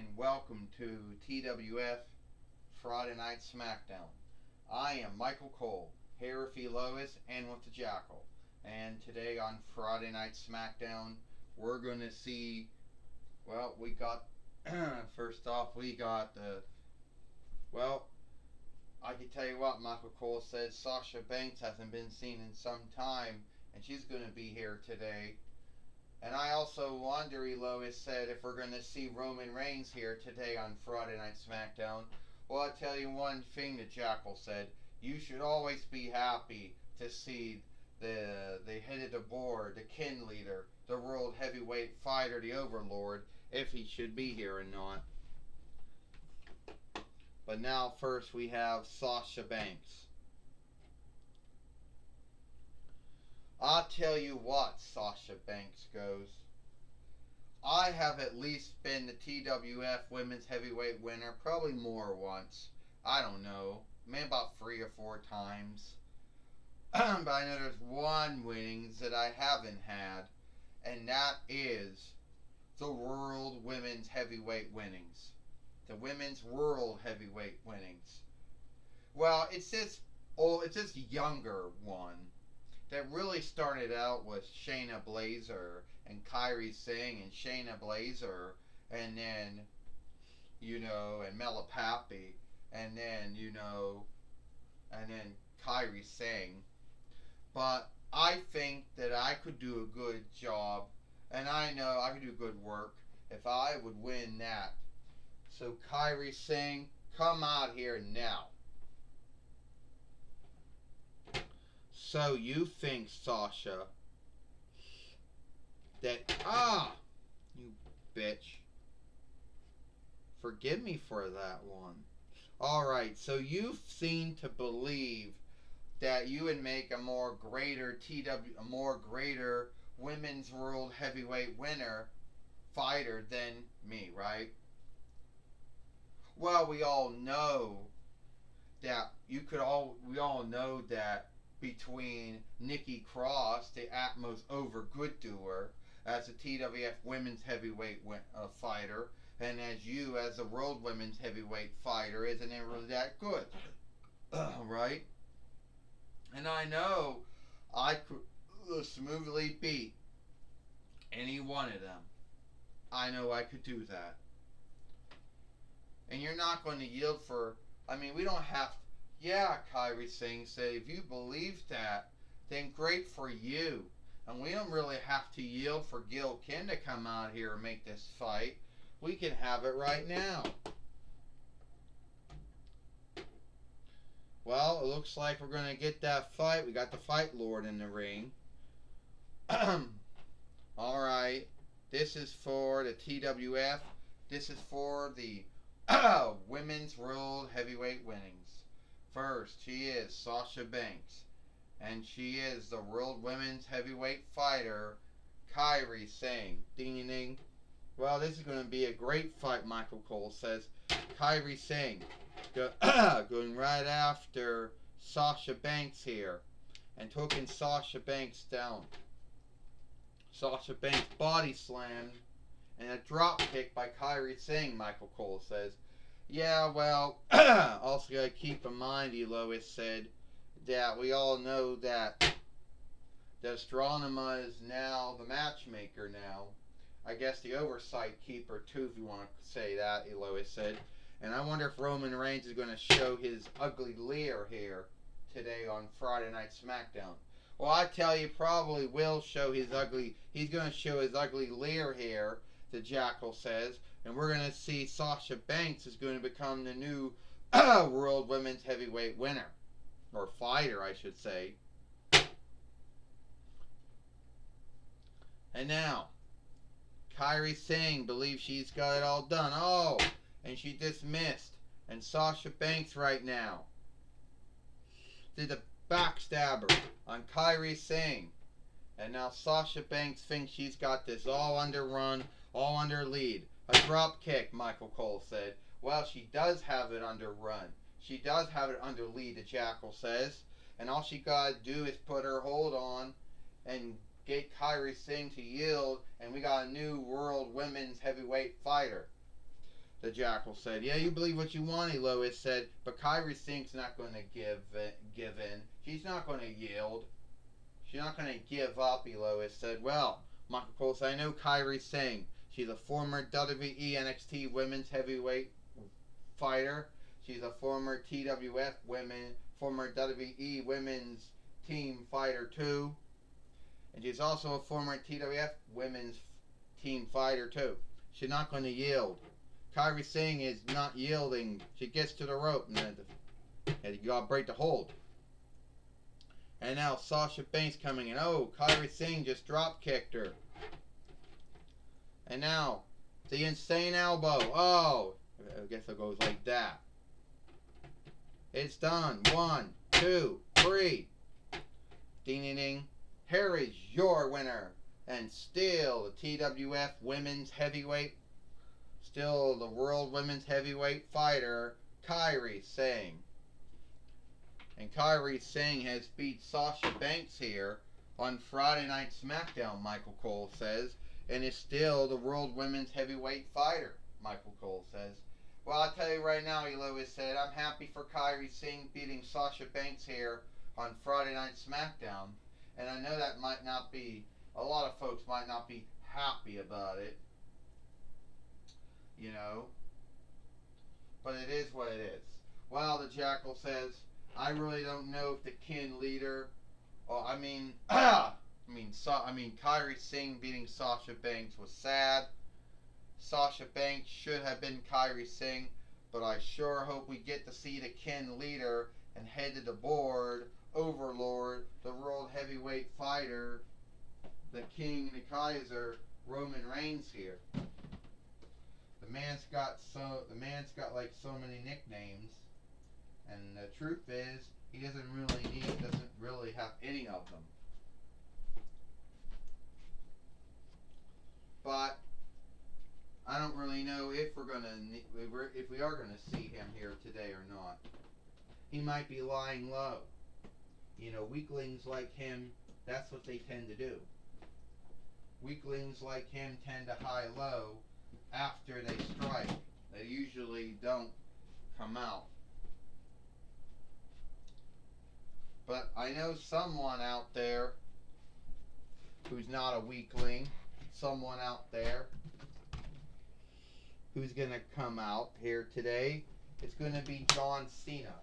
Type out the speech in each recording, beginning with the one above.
and welcome to TWF Friday Night Smackdown. I am Michael Cole, here with Lois and with the Jackal. And today on Friday Night Smackdown, we're going to see, we got, first off, we got well, I can tell you what, Michael Cole says Sasha Banks hasn't been seen in some time, and she's going to be here today. And I also wonder, Lois said, if we're going to see Roman Reigns here today on Friday Night SmackDown. Well, I'll tell you one thing that Jackal said. You should always be happy to see the head of the board, the kin leader, the world heavyweight fighter, the overlord, if he should be here or not. But now first we have Sasha Banks. I'll tell you what, Sasha Banks goes. I have at least been the TWF Women's Heavyweight winner, probably more once. I don't know, maybe about 3 or 4 times. But I know there's one winnings that I haven't had, and that is the World Women's Heavyweight winnings. The Women's World Heavyweight winnings. Well, it's this younger one that really started out with Shayna Baszler and Kairi Singh and Shayna Baszler, and then, and Mela Pappy, and then, and then Kairi Singh. But I think that I could do a good job, and I know I could do good work if I would win that. So Kairi Singh, come out here now. So you think, Sasha, that, you bitch. Forgive me for that one. Alright, so you seem to believe that you would make a more greater Women's World Heavyweight winner fighter than me, right? Well, we all know that we all know that between Nikki Cross, the Atmos over good doer, as a TWF Women's Heavyweight fighter, and as you as a World Women's Heavyweight fighter, isn't it really that good? Right? And I know I could smoothly beat any one of them. I know I could do that. And you're not going to yield for, we don't have to. Yeah, Kairi Singh said, if you believe that, then great for you. And we don't really have to yield for Gil Kin to come out here and make this fight. We can have it right now. Well, it looks like we're going to get that fight. We got the Fight Lord in the ring. Alright. This is for the TWF. This is for the Women's World Heavyweight winnings. First, she is Sasha Banks, and she is the World Women's Heavyweight fighter, Kairi Singh. Ding ding ding. Well, this is going to be a great fight, Michael Cole says. Kairi Singh going right after Sasha Banks here, and taking Sasha Banks down. Sasha Banks body slammed, and a drop kick by Kairi Singh, Michael Cole says. Yeah, well, also gotta keep in mind, Lois said, that we all know that Astronema is now the matchmaker now. I guess the oversight keeper too, if you want to say that, Lois said. And I wonder if Roman Reigns is going to show his ugly leer here today on Friday Night SmackDown. Well, I tell you, probably will show his ugly, he's going to show his ugly leer here, the Jackal says. And we're going to see Sasha Banks is going to become the new World Women's Heavyweight winner. Or fighter, I should say. And now, Kairi Singh believes she's got it all done. Oh, and she dismissed. And Sasha Banks right now did a backstabber on Kairi Singh. And now Sasha Banks thinks she's got this all under run, all under lead. A drop kick, Michael Cole said. Well, she does have it under run. She does have it under lead, the Jackal says. And all she got to do is put her hold on and get Kairi Singh to yield. And we got a new World Women's Heavyweight fighter. The Jackal said. Yeah, you believe what you want, Lois said, but Kyrie Singh's not going to give in. She's not going to yield. She's not going to give up, Lois said. Well, Michael Cole said, I know Kyrie Singh. She's a former WWE NXT Women's Heavyweight fighter. She's a former former WWE Women's Team Fighter too. And she's also a former TWF Women's Team Fighter too. She's not going to yield. Kyrie Singh is not yielding. She gets to the rope and you got to break the hold. And now Sasha Banks coming in. Oh, Kyrie Singh just drop kicked her. And now the insane elbow. Oh, I guess it goes like that. It's done. 1, 2, 3. Ding ding ding. Here is your winner. And still the TWF Women's Heavyweight. Still the World Women's Heavyweight fighter, Kyrie Singh. And Kyrie Singh has beat Sasha Banks here on Friday Night Smackdown, Michael Cole says. And is still the World Women's Heavyweight fighter, Michael Cole says. Well, I'll tell you right now, Lois said, I'm happy for Kyrie Singh beating Sasha Banks here on Friday Night Smackdown. And I know that might not be, a lot of folks might not be happy about it. You know. But it is what it is. Well, the Jackal says, I really don't know if the kin leader, Kyrie Singh beating Sasha Banks was sad. Sasha Banks should have been Kyrie Singh, but I sure hope we get to see the kin leader and head to the board, Overlord, the World Heavyweight fighter, the King, the Kaiser, Roman Reigns here. The man's got like so many nicknames, and the truth is he doesn't really have any of them. But I don't really know if we are gonna see him here today or not. He might be lying low. You know, weaklings like him, that's what they tend to do. Weaklings like him tend to high low after they strike. They usually don't come out. But I know someone out there who's not a weakling, someone out there who's going to come out here today. It's going to be John Cena.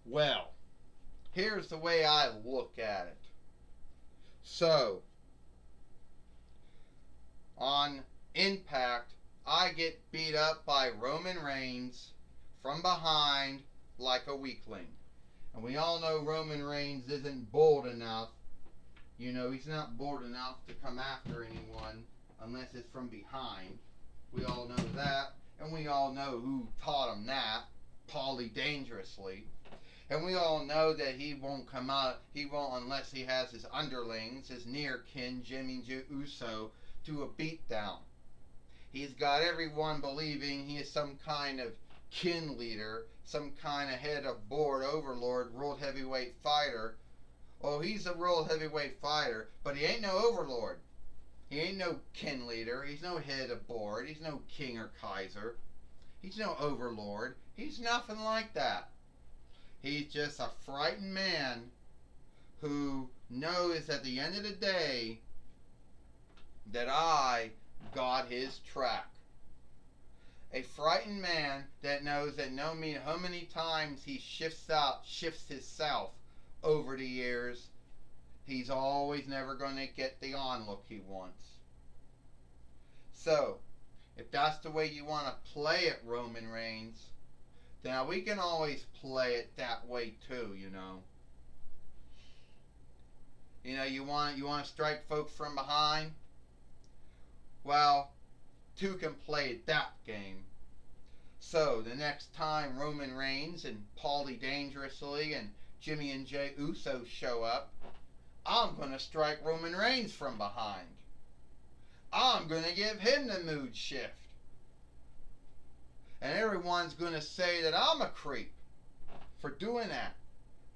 Well, here's the way I look at it. So, on Impact, I get beat up by Roman Reigns from behind like a weakling. And we all know Roman Reigns isn't bold enough. You know, he's not bold enough to come after anyone unless it's from behind. We all know that. And we all know who taught him that. Paulie Dangerously. And we all know that he won't come out, he won't unless he has his underlings, his near kin, Jimmy Uso, to a beatdown. He's got everyone believing he is some kind of kin leader, some kind of head of board, overlord, world heavyweight fighter. Oh, he's a world heavyweight fighter, but he ain't no overlord. He ain't no kin leader. He's no head of board. He's no king or kaiser. He's no overlord. He's nothing like that. He's just a frightened man who knows at the end of the day that I got his track. A frightened man that knows that no matter how many times he shifts himself over the years, he's always never going to get the onlook he wants. So, if that's the way you want to play it, Roman Reigns, now we can always play it that way too, you know. You know, you want to strike folks from behind? Well, two can play that game. So the next time Roman Reigns and Paulie Dangerously and Jimmy and Jey Uso show up, I'm going to strike Roman Reigns from behind. I'm going to give him the mood shift. And everyone's going to say that I'm a creep for doing that.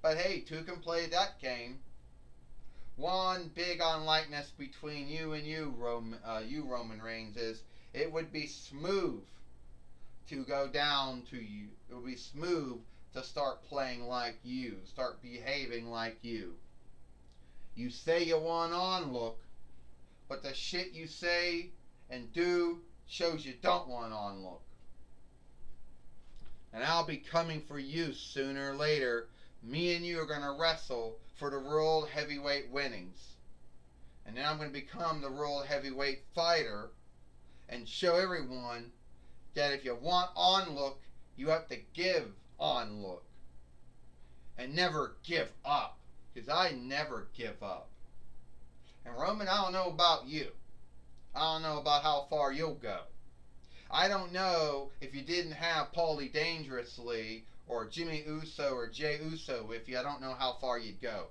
But hey, two can play that game. One big unlikeness between you and Roman Reigns, is it would be smooth to go down to you. It would be smooth to start playing like you, start behaving like you. You say you want on look, but the shit you say and do shows you don't want on look. And I'll be coming for you sooner or later. Me and you are going to wrestle for the World Heavyweight winnings. And then I'm going to become the World Heavyweight fighter and show everyone that if you want on look, you have to give on look. And never give up. Because I never give up. And Roman, I don't know about you. I don't know about how far you'll go. I don't know if you didn't have Paulie Dangerously or Jimmy Uso or Jey Uso with you. I don't know how far you'd go.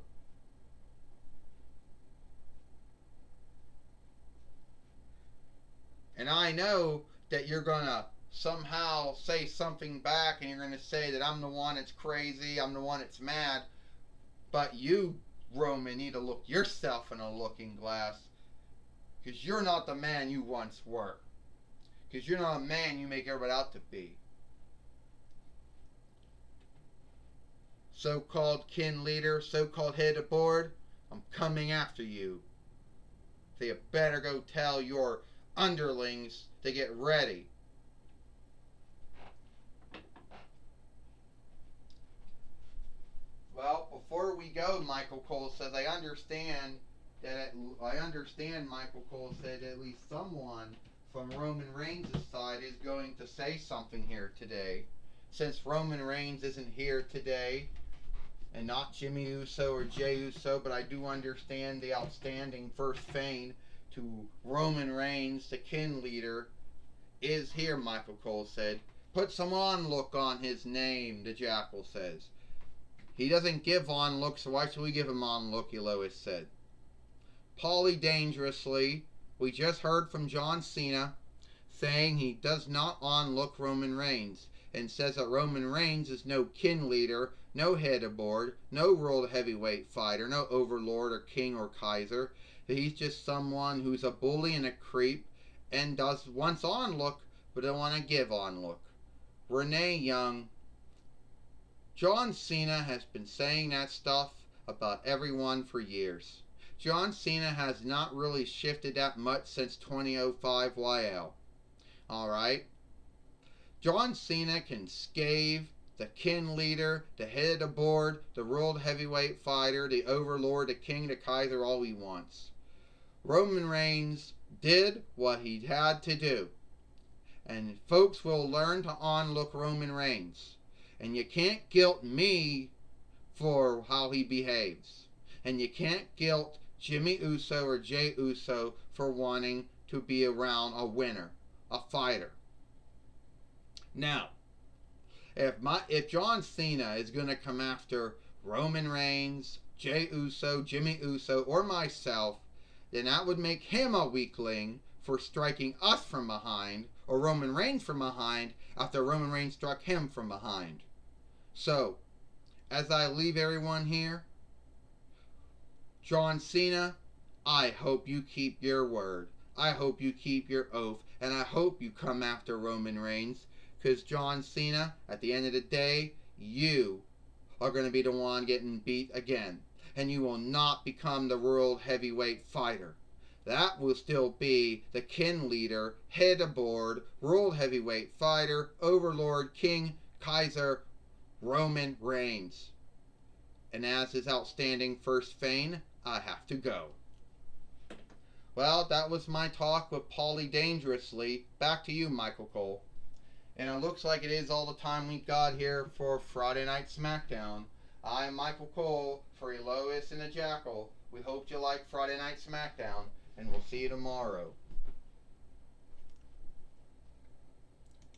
And I know that you're going to somehow say something back and you're going to say that I'm the one that's crazy, I'm the one that's mad. But you, Roman, need to look yourself in a looking glass, because you're not the man you once were. Because you're not a man you make everybody out to be. So-called kin leader, so-called head of board, I'm coming after you. So you better go tell your underlings to get ready. Well, before we go, Michael Cole says, I understand, Michael Cole said, at least someone from Roman Reigns' side is going to say something here today. Since Roman Reigns isn't here today, and not Jimmy Uso or Jey Uso, but I do understand the outstanding first feign to Roman Reigns, the kin leader, is here, Michael Cole said. Put some on look on his name, the Jackal says. He doesn't give on look, so why should we give him on look, Lois said. Paulie Dangerously, we just heard from John Cena saying he does not on look Roman Reigns, and says that Roman Reigns is no kin leader, no head of board, no world heavyweight fighter, no overlord or king or kaiser. He's just someone who's a bully and a creep and wants on look, but don't want to give on look. Renee Young, John Cena has been saying that stuff about everyone for years. John Cena has not really shifted that much since 2005 YL. Alright? John Cena can scathe the kin leader, the head of the board, the world heavyweight fighter, the overlord, the king, the kaiser, all he wants. Roman Reigns did what he had to do. And folks will learn to on-look Roman Reigns. And you can't guilt me for how he behaves. And you can't guilt Jimmy Uso or Jey Uso for wanting to be around a winner, a fighter. Now, if John Cena is going to come after Roman Reigns, Jey Uso, Jimmy Uso, or myself, then that would make him a weakling for striking us from behind, or Roman Reigns from behind, after Roman Reigns struck him from behind. So, as I leave everyone here, John Cena, I hope you keep your word. I hope you keep your oath, and I hope you come after Roman Reigns, because John Cena, at the end of the day, you are going to be the one getting beat again. And you will not become the world heavyweight fighter. That will still be the kin leader, head of board, world heavyweight fighter, overlord, king, kaiser, Roman Reigns. And as his outstanding first feign, I have to go. Well, that was my talk with Paulie Dangerously. Back to you, Michael Cole. And it looks like it is all the time we've got here for Friday Night Smackdown. I'm Michael Cole for Lois and the Jackal. We hope you like Friday Night Smackdown, and we'll see you tomorrow.